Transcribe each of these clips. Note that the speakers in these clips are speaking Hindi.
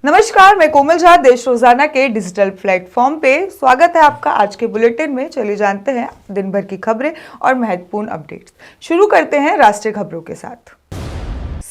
नमस्कार, मैं कोमल झा देश रोजाना के डिजिटल प्लेटफॉर्म पे स्वागत है आपका। आज के बुलेटिन में चलिए जानते हैं दिन भर की खबरें और महत्वपूर्ण अपडेट्स। शुरू करते हैं राष्ट्रीय खबरों के साथ।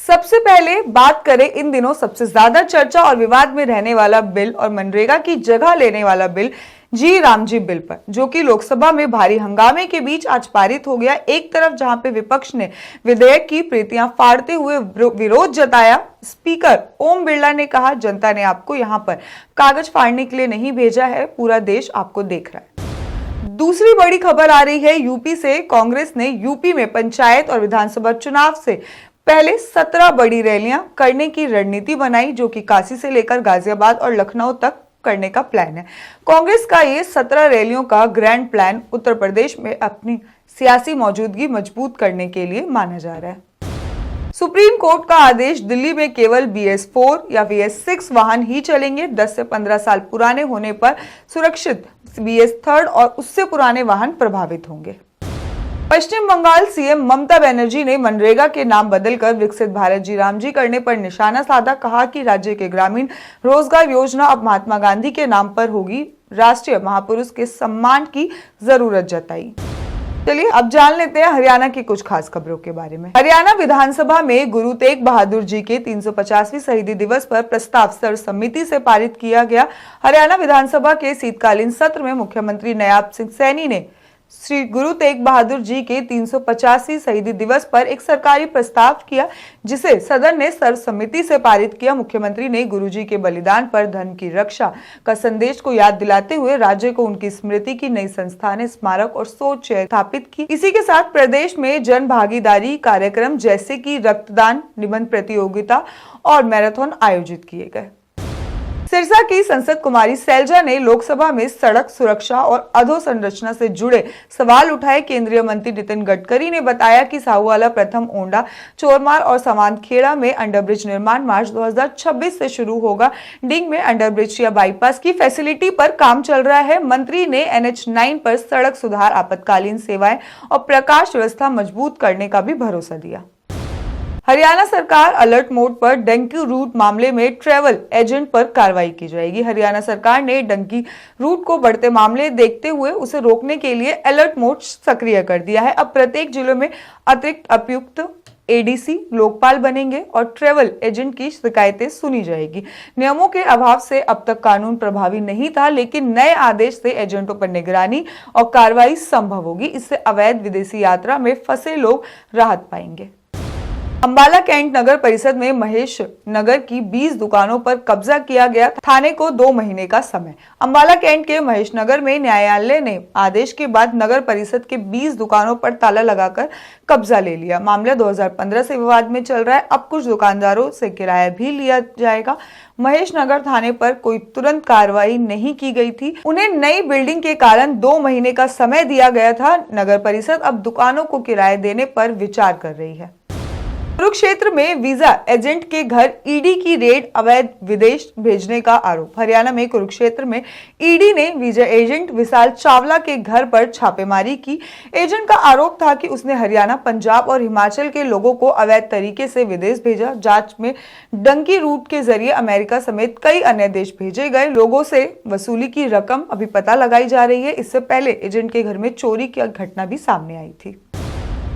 सबसे पहले बात करें इन दिनों सबसे ज्यादा चर्चा और विवाद में रहने वाला बिल और मनरेगा की जगह लेने वाला बिल जी रामजी बिल पर, जो कि लोकसभा में भारी हंगामे के बीच आज पारित हो गया। एक तरफ जहां पे विपक्ष ने विधेयक की प्रतियां फाड़ते हुए विरोध जताया, स्पीकर ओम बिरला ने कहा, जनता ने आपको यहां पर कागज फाड़ने के लिए नहीं भेजा है, पूरा देश आपको देख रहा है। दूसरी बड़ी खबर आ रही है यूपी से। कांग्रेस ने यूपी में पंचायत और विधानसभा चुनाव से पहले 17 बड़ी रैलियां करने की रणनीति बनाई, जो कि काशी से लेकर गाजियाबाद और लखनऊ तक करने का प्लान है। कांग्रेस का ये 17 रैलियों का ग्रैंड प्लान उत्तर प्रदेश में अपनी सियासी मौजूदगी मजबूत करने के लिए माना जा रहा है। सुप्रीम कोर्ट का आदेश, दिल्ली में केवल BS4 या BS6 वाहन ही चलेंगे। 10 से 15 साल पुराने होने पर सुरक्षित BS3 और उससे पुराने वाहन प्रभावित होंगे। पश्चिम बंगाल सीएम ममता बनर्जी ने मनरेगा के नाम बदलकर विकसित भारत जी रामजी करने पर निशाना साधा। कहा कि राज्य के ग्रामीण रोजगार योजना अब महात्मा गांधी के नाम पर होगी। राष्ट्रीय महापुरुष के सम्मान की जरूरत जताई। चलिए अब जान लेते हैं हरियाणा की कुछ खास खबरों के बारे में। हरियाणा विधानसभा में गुरु तेग बहादुर जी के 350वीं शहीदी दिवस पर प्रस्ताव सर्वसम्मति से पारित किया गया। हरियाणा विधानसभा के शीतकालीन सत्र में मुख्यमंत्री नयाब सिंह सैनी ने श्री गुरु तेग बहादुर जी के 350वीं शहीदी दिवस पर एक सरकारी प्रस्ताव किया, जिसे सदन ने सर्वसम्मति से पारित किया। मुख्यमंत्री ने गुरु जी के बलिदान पर धर्म की रक्षा का संदेश को याद दिलाते हुए राज्य को उनकी स्मृति की नई संस्थानें, स्मारक और शौच स्थापित की। इसी के साथ प्रदेश में जन भागीदारी कार्यक्रम जैसे कि रक्तदान, निबंध प्रतियोगिता और मैराथन आयोजित किए गए। सिरसा की सांसद कुमारी सैलजा ने लोकसभा में सड़क सुरक्षा और अधोसंरचना से जुड़े सवाल उठाए। केंद्रीय मंत्री नितिन गडकरी ने बताया कि साहूवाला, प्रथम ओंडा, चोरमार और समानखेड़ा में अंडरब्रिज निर्माण मार्च 2026 से शुरू होगा। डिंग में अंडरब्रिज या बाईपास की फैसिलिटी पर काम चल रहा है। मंत्री ने NH9 पर सड़क सुधार, आपातकालीन सेवाएं और प्रकाश व्यवस्था मजबूत करने का भी भरोसा दिया। हरियाणा सरकार अलर्ट मोड पर डंकी रूट मामले में ट्रैवल एजेंट पर कार्रवाई की जाएगी। हरियाणा सरकार ने डंकी रूट को बढ़ते मामले देखते हुए उसे रोकने के लिए अलर्ट मोड सक्रिय कर दिया है। अब प्रत्येक जिले में अतिरिक्त उपायुक्त, ADC, लोकपाल बनेंगे और ट्रैवल एजेंट की शिकायतें सुनी जाएगी। नियमों के अभाव से अब तक कानून प्रभावी नहीं था, लेकिन नए आदेश से एजेंटों पर निगरानी और कार्रवाई संभव होगी। इससे अवैध विदेशी यात्रा में फंसे लोग राहत पाएंगे। अंबाला कैंट नगर परिषद में महेश नगर की 20 दुकानों पर कब्जा किया गया। थाने को 2 महीने का समय। अंबाला कैंट के महेश नगर में न्यायालय ने आदेश के बाद नगर परिषद के 20 दुकानों पर ताला लगाकर कब्जा ले लिया। मामला 2015 से विवाद में चल रहा है। अब कुछ दुकानदारों से किराया भी लिया जाएगा। महेश नगर थाने पर कोई तुरंत कार्रवाई नहीं की गई थी। उन्हें नई बिल्डिंग के कारण 2 महीने का समय दिया गया था। नगर परिषद अब दुकानों को किराया देने पर विचार कर रही है। कुरुक्षेत्र में वीजा एजेंट के घर ईडी की रेड, अवैध विदेश भेजने का आरोप। हरियाणा में कुरुक्षेत्र में ईडी ने वीजा एजेंट विशाल चावला के घर पर छापेमारी की। एजेंट का आरोप था कि उसने हरियाणा, पंजाब और हिमाचल के लोगों को अवैध तरीके से विदेश भेजा। जांच में डंकी रूट के जरिए अमेरिका समेत कई अन्य देश भेजे गए लोगों से वसूली की रकम अभी पता लगाई जा रही है। इससे पहले एजेंट के घर में चोरी की घटना भी सामने आई थी।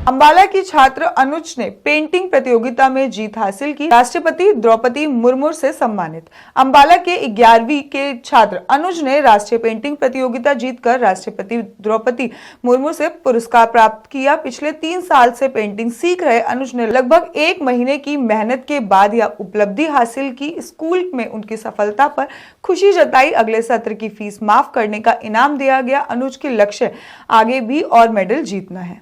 अंबाला की छात्र अनुज ने पेंटिंग प्रतियोगिता में जीत हासिल की। राष्ट्रपति द्रौपदी मुर्मू से सम्मानित। अंबाला के 11वीं के छात्र अनुज ने राष्ट्रीय पेंटिंग प्रतियोगिता जीतकर राष्ट्रपति द्रौपदी मुर्मू से पुरस्कार प्राप्त किया। पिछले 3 साल से पेंटिंग सीख रहे अनुज ने लगभग 1 महीने की मेहनत के बाद यह उपलब्धि हासिल की। स्कूल में उनकी सफलता पर खुशी जताई। अगले सत्र की फीस माफ करने का इनाम दिया गया। अनुज के लक्ष्य आगे भी और मेडल जीतना है।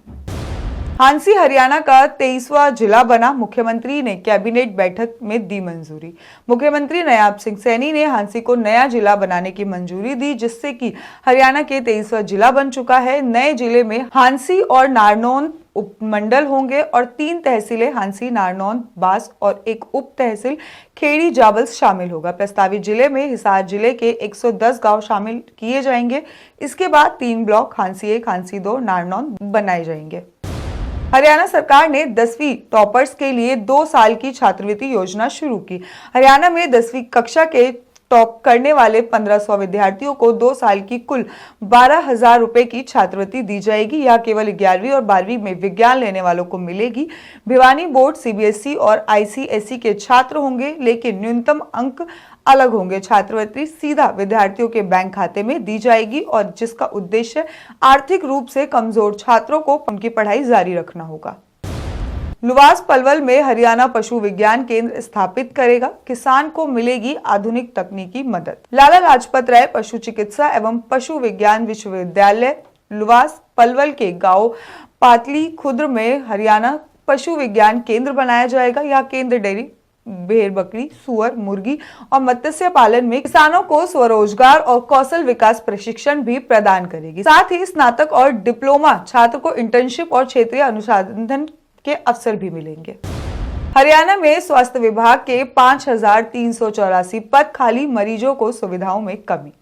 हांसी हरियाणा का 23वां जिला बना। मुख्यमंत्री ने कैबिनेट बैठक में दी मंजूरी। मुख्यमंत्री नयाब सिंह सैनी ने हांसी को नया जिला बनाने की मंजूरी दी, जिससे कि हरियाणा के 23वां जिला बन चुका है। नए जिले में हांसी और नारनौंद उपमंडल होंगे और 3 तहसीलें हांसी, नारनौंद, बास और एक उप तहसील खेड़ी जाबल्स शामिल होगा। प्रस्तावित जिले में हिसार जिले के 110 गांव शामिल किए जाएंगे। इसके बाद 3 ब्लॉक हांसी 1, हांसी 2, नारनौंद बनाए जाएंगे। हरियाणा सरकार ने 10वीं टॉपर्स के लिए 2 साल की छात्रवृत्ति योजना शुरू की। हरियाणा में 10वीं कक्षा के टॉप करने वाले 1500 विद्यार्थियों को 2 साल की कुल 12,000 रुपए की छात्रवृत्ति दी जाएगी। यह केवल 11वीं और 12वीं में विज्ञान लेने वालों को मिलेगी। भिवानी बोर्ड, सीबीएसई और आईसीएसई के छात्र होंगे, लेकिन न्यूनतम अंक अलग होंगे। छात्रवृत्ति सीधा विद्यार्थियों के बैंक खाते में दी जाएगी और जिसका उद्देश्य आर्थिक रूप से कमजोर छात्रों को उनकी पढ़ाई जारी रखना होगा। लुवास पलवल में हरियाणा पशु विज्ञान केंद्र स्थापित करेगा, किसान को मिलेगी आधुनिक तकनीकी मदद। लाला लाजपत राय पशु चिकित्सा एवं पशु विज्ञान विश्वविद्यालय लुवास पलवल के गांव पातली खुर्द में हरियाणा पशु विज्ञान केंद्र बनाया जाएगा। यह केंद्र डेयरी, भेड़, बकरी, सुअर, मुर्गी और मत्स्य पालन में किसानों को स्वरोजगार और कौशल विकास प्रशिक्षण भी प्रदान करेगी। साथ ही स्नातक और डिप्लोमा छात्र को इंटर्नशिप और क्षेत्रीय अनुसंधान के अवसर भी मिलेंगे। हरियाणा में स्वास्थ्य विभाग के 5,384 पद खाली, मरीजों को सुविधाओं में कमी।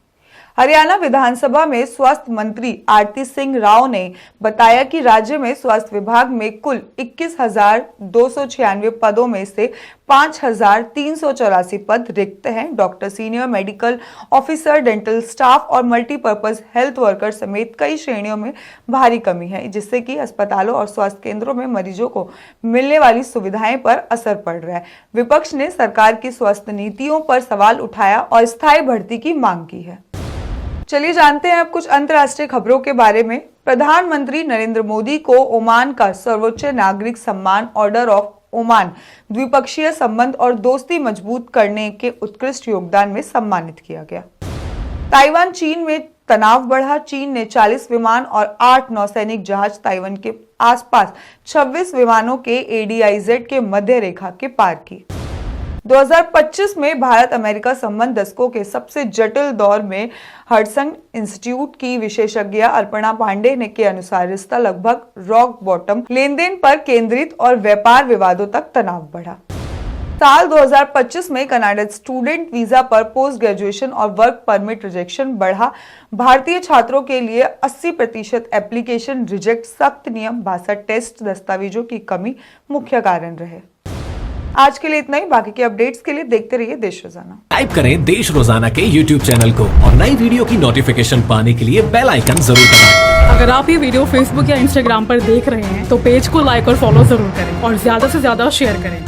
हरियाणा विधानसभा में स्वास्थ्य मंत्री आरती सिंह राव ने बताया कि राज्य में स्वास्थ्य विभाग में कुल 21,296 पदों में से 5,384 पद रिक्त हैं। Doctor, senior medical officer, dental staff और मल्टीपर्पज हेल्थ वर्कर समेत कई श्रेणियों में भारी कमी है, जिससे कि अस्पतालों और स्वास्थ्य केंद्रों में मरीजों को मिलने वाली सुविधाएं पर असर पड़ रहा है। विपक्ष ने सरकार की स्वास्थ्य नीतियों पर सवाल उठाया और स्थायी भर्ती की मांग की है। चलिए जानते हैं अब कुछ अंतर्राष्ट्रीय खबरों के बारे में। प्रधानमंत्री नरेंद्र मोदी को ओमान का सर्वोच्च नागरिक सम्मान ऑर्डर ऑफ ओमान द्विपक्षीय संबंध और दोस्ती मजबूत करने के उत्कृष्ट योगदान में सम्मानित किया गया। ताइवान चीन में तनाव बढ़ा। चीन ने 40 विमान और 8 नौसैनिक जहाज ताइवान के आसपास 26 विमानों के ADIZ के मध्य रेखा के पार की। 2025 में भारत अमेरिका संबंध दशकों के सबसे जटिल दौर में हडसन इंस्टीट्यूट की विशेषज्ञ अर्पणा पांडे ने के अनुसार रिश्ता लगभग रॉक बॉटम, लेनदेन पर केंद्रित और व्यापार विवादों तक तनाव बढ़ा। साल 2025 में कनाडा स्टूडेंट वीजा पर पोस्ट ग्रेजुएशन और वर्क परमिट रिजेक्शन बढ़ा। भारतीय छात्रों के लिए 80% एप्लीकेशन रिजेक्ट। सख्त नियम, 62 टेस्ट दस्तावेजों की कमी मुख्य कारण रहे। आज के लिए इतना ही। बाकी के अपडेट्स के लिए देखते रहिए देश रोजाना। टाइप करें देश रोजाना के YouTube चैनल को और नई वीडियो की नोटिफिकेशन पाने के लिए बेल आइकन जरूर दबाएं। अगर आप ये वीडियो Facebook या Instagram पर देख रहे हैं तो पेज को लाइक और फॉलो जरूर करें और ज्यादा से ज्यादा शेयर करें।